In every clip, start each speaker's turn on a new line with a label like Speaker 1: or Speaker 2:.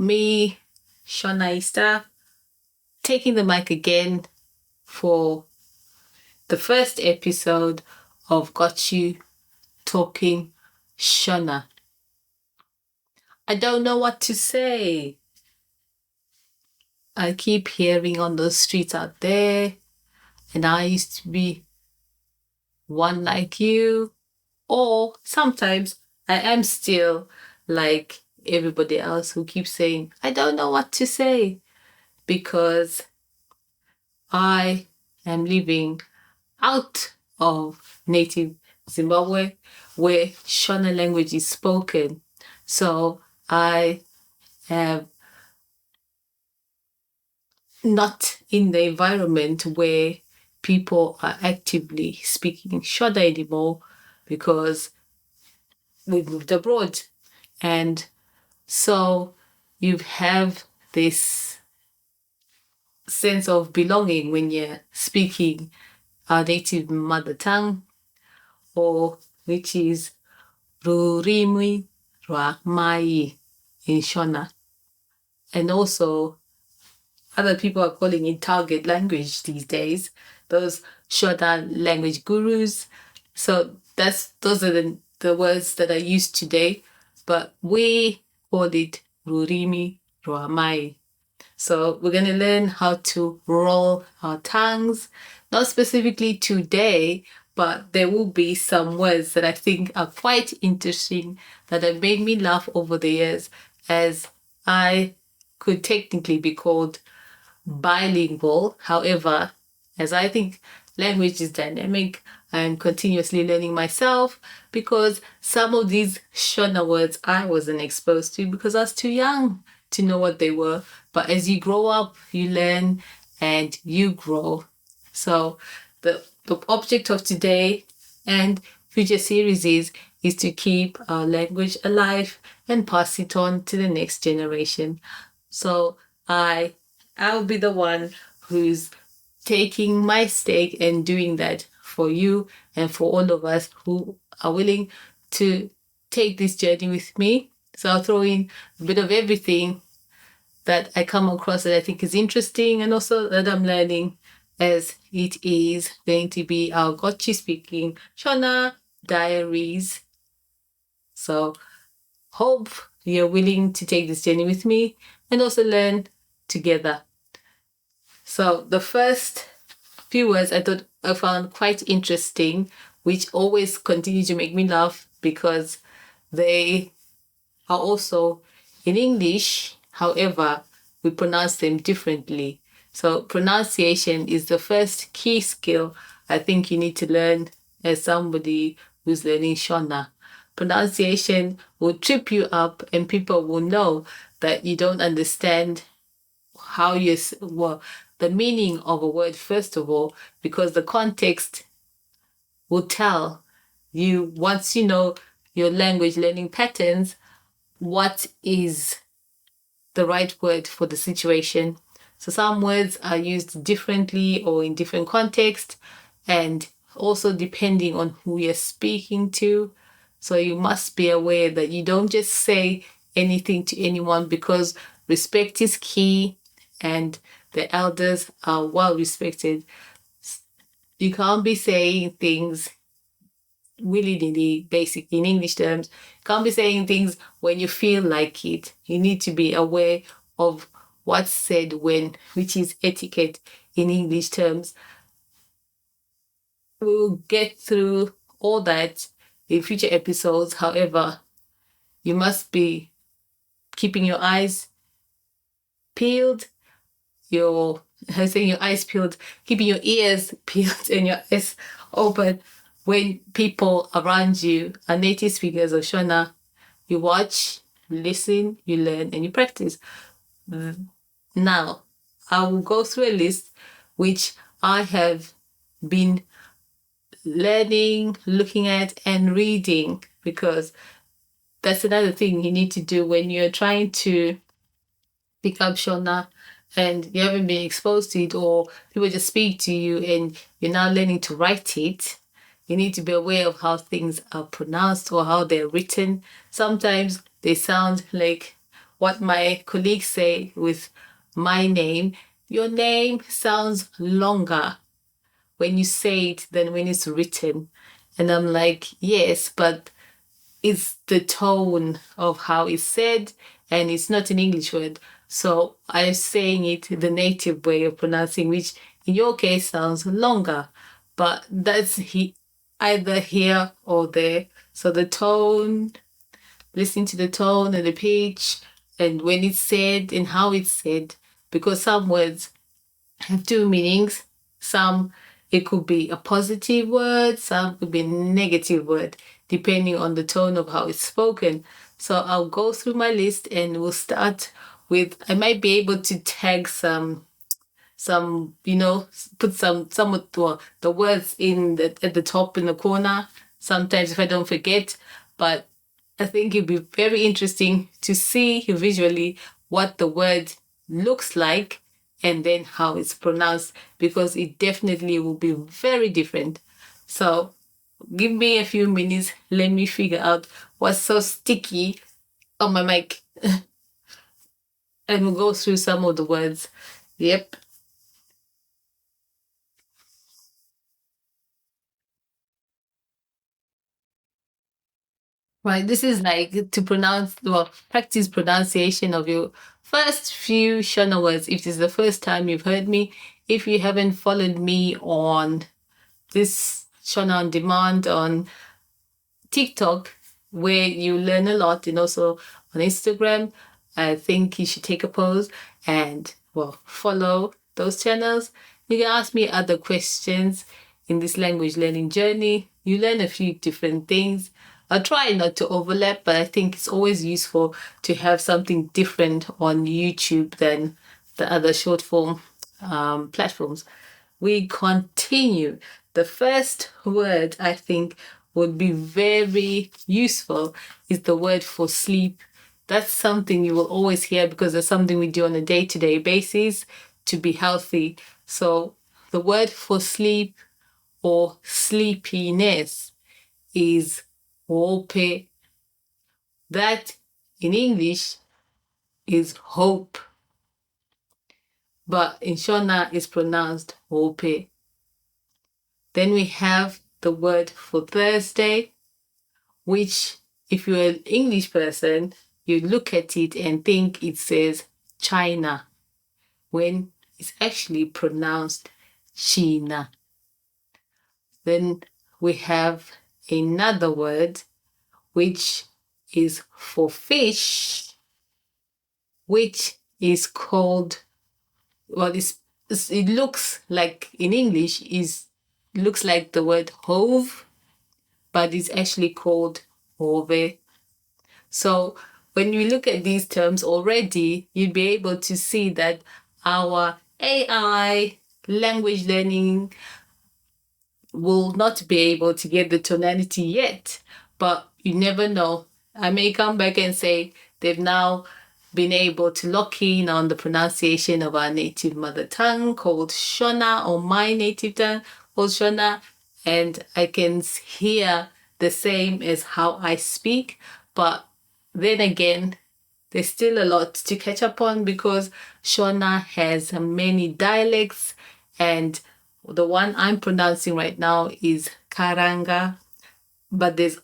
Speaker 1: me, Shona, taking the mic again for the first episode of Got You Talking Shona. I don't know what to say. I keep hearing on the streets out there, and I used to be one like you, or sometimes I am still like everybody else who keeps saying, I don't know what to say, because I am living out of native Zimbabwe where Shona language is spoken. So I am not in the environment where people are actively speaking Shona anymore because we've moved abroad. And so you have this sense of belonging when you're speaking our native mother tongue, or which is Rurimi Rwa Mai in Shona. And also, other people are calling it target language these days, those Shona language gurus. So those are the words that are used today, but we call it Rurimi Rwa Mai. So we're going to learn how to roll our tongues, not specifically today, but there will be some words that I think are quite interesting that have made me laugh over the years, as I could technically be called bilingual. However, as I think language is dynamic, I'm continuously learning myself, because some of these Shona words I wasn't exposed to because I was too young to know what they were. But as you grow up, you learn and you grow. So the object of today and future series is to keep our language alive and pass it on to the next generation. So I'll be the one who's taking my stake and doing that for you and for all of us who are willing to take this journey with me. So I'll throw in a bit of everything that I come across that I think is interesting and also that I'm learning, as it is going to be our Got You Speaking Shona diaries. So hope you're willing to take this journey with me and also learn together. So the first few words I found quite interesting, which always continue to make me laugh because they are also in English. However, we pronounce them differently. So pronunciation is the first key skill I think you need to learn as somebody who's learning Shona. Pronunciation will trip you up and people will know that you don't understand how the meaning of a word, first of all, because the context will tell you, once you know your language learning patterns, what is the right word for the situation. So some words are used differently or in different contexts, and also depending on who you're speaking to. So you must be aware that you don't just say anything to anyone, because respect is key and the elders are well respected. You can't be saying things willy-nilly, basic in English terms. You can't be saying things when you feel like it. You need to be aware of what's said when, which is etiquette in English terms. We'll get through all that in future episodes. However, you must be keeping your eyes peeled, your eyes peeled, keeping your ears peeled and your eyes open when people around you are native speakers of Shona. You watch, you listen, you learn, and you practice. Now, I will go through a list which I have been learning, looking at, and reading, because that's another thing you need to do when you're trying to pick up Shona and you haven't been exposed to it, or people just speak to you and you're now learning to write it. You need to be aware of how things are pronounced or how they're written. Sometimes they sound like what my colleagues say with my name. Your name sounds longer when you say it than when it's written. And I'm like, yes, but it's the tone of how it's said, and it's not an English word. So I'm saying it the native way of pronouncing, which in your case sounds longer, but that's either here or there. So the tone, listening to the tone and the pitch, and when it's said and how it's said, because some words have two meanings. Some, it could be a positive word, some could be a negative word, depending on the tone of how it's spoken. So I'll go through my list and we'll start with, I might be able to tag some, put some of the words at the top in the corner, sometimes if I don't forget. But I think it'd be very interesting to see visually what the word looks like and then how it's pronounced, because it definitely will be very different. So give me a few minutes, let me figure out what's so sticky on my mic, and we'll go through some of the words. Yep. Right, this is like to practice pronunciation of your first few Shona words. If this is the first time you've heard me, if you haven't followed me on this Shona on Demand on TikTok, where you learn a lot, and also on Instagram, I think you should take a pause and, follow those channels. You can ask me other questions in this language learning journey. You learn a few different things. I'll try not to overlap, but I think it's always useful to have something different on YouTube than the other short form platforms. We continue. The first word I think would be very useful is the word for sleep. That's something you will always hear because it's something we do on a day-to-day basis to be healthy. So the word for sleep or sleepiness is hope. That in English is hope, but in Shona is pronounced hope. Then we have the word for Thursday, which, if you're an English person, you look at it and think it says China, when it's actually pronounced China. Then we have another word, which is for fish, which is called, it looks like in English looks like the word hove, but it's actually called hove. So when you look at these terms already, you'd be able to see that our AI language learning will not be able to get the tonality yet, but you never know. I may come back and say they've now been able to lock in on the pronunciation of our native mother tongue called Shona, or my native tongue called Shona, and I can hear the same as how I speak. But then again, there's still a lot to catch up on because Shona has many dialects, and the one I'm pronouncing right now is Karanga, but there's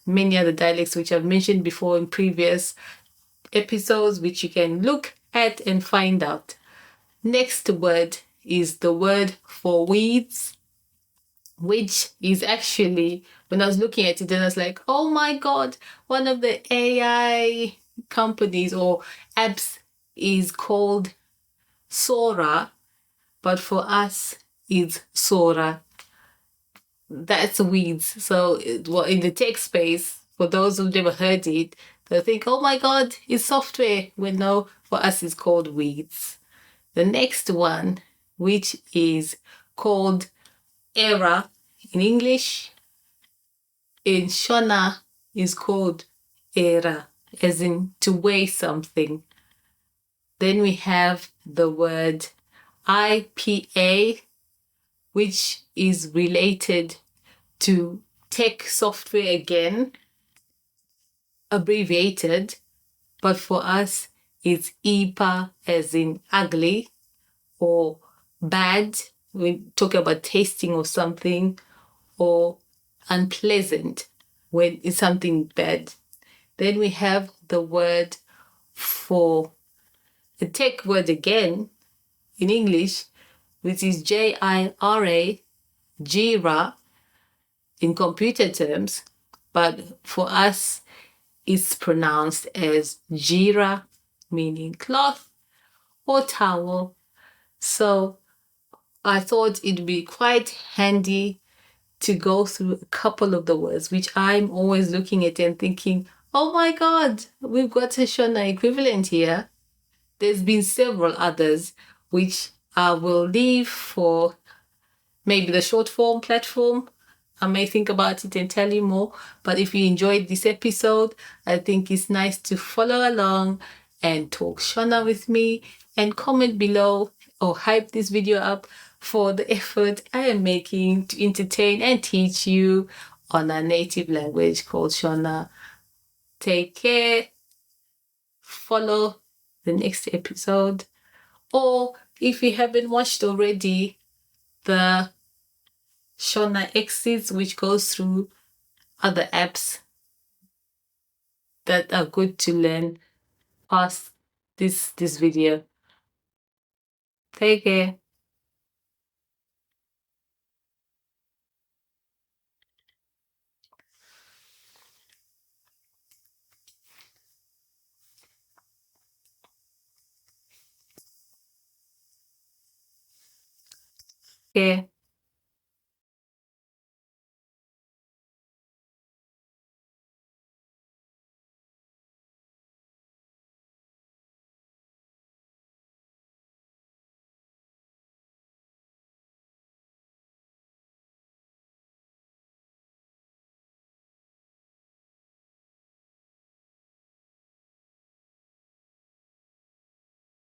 Speaker 1: many other dialects which I've mentioned before in previous episodes, which you can look at and find out. Next word is the word for weeds, which is actually, when I was looking at it, then I was like, oh my God, one of the AI companies or apps is called Sora, but for us, it's Sora. That's weeds. So, in the tech space, for those who've never heard it, they'll think, oh my God, it's software. Well, no, for us, it's called weeds. The next one, which is called error in English, in Shona, is called era, as in to weigh something. Then we have the word IPA, which is related to tech software again, abbreviated, but for us, it's ipa as in ugly or bad. We talk about tasting of something, or unpleasant when it's something bad. Then we have the word for the tech word again in English, which is JIRA, JIRA in computer terms, but for us it's pronounced as Jira, meaning cloth or towel. So I thought it'd be quite handy to go through a couple of the words, which I'm always looking at and thinking, oh my God, we've got a Shona equivalent here. There's been several others, which I will leave for maybe the short form platform. I may think about it and tell you more. But if you enjoyed this episode, I think it's nice to follow along and talk Shona with me and comment below or hype this video up for the effort I am making to entertain and teach you on our native language called Shona. Take care. Follow the next episode. Or if you haven't watched already, the Shona Exits, which goes through other apps that are good to learn past this video. Take care. Okay.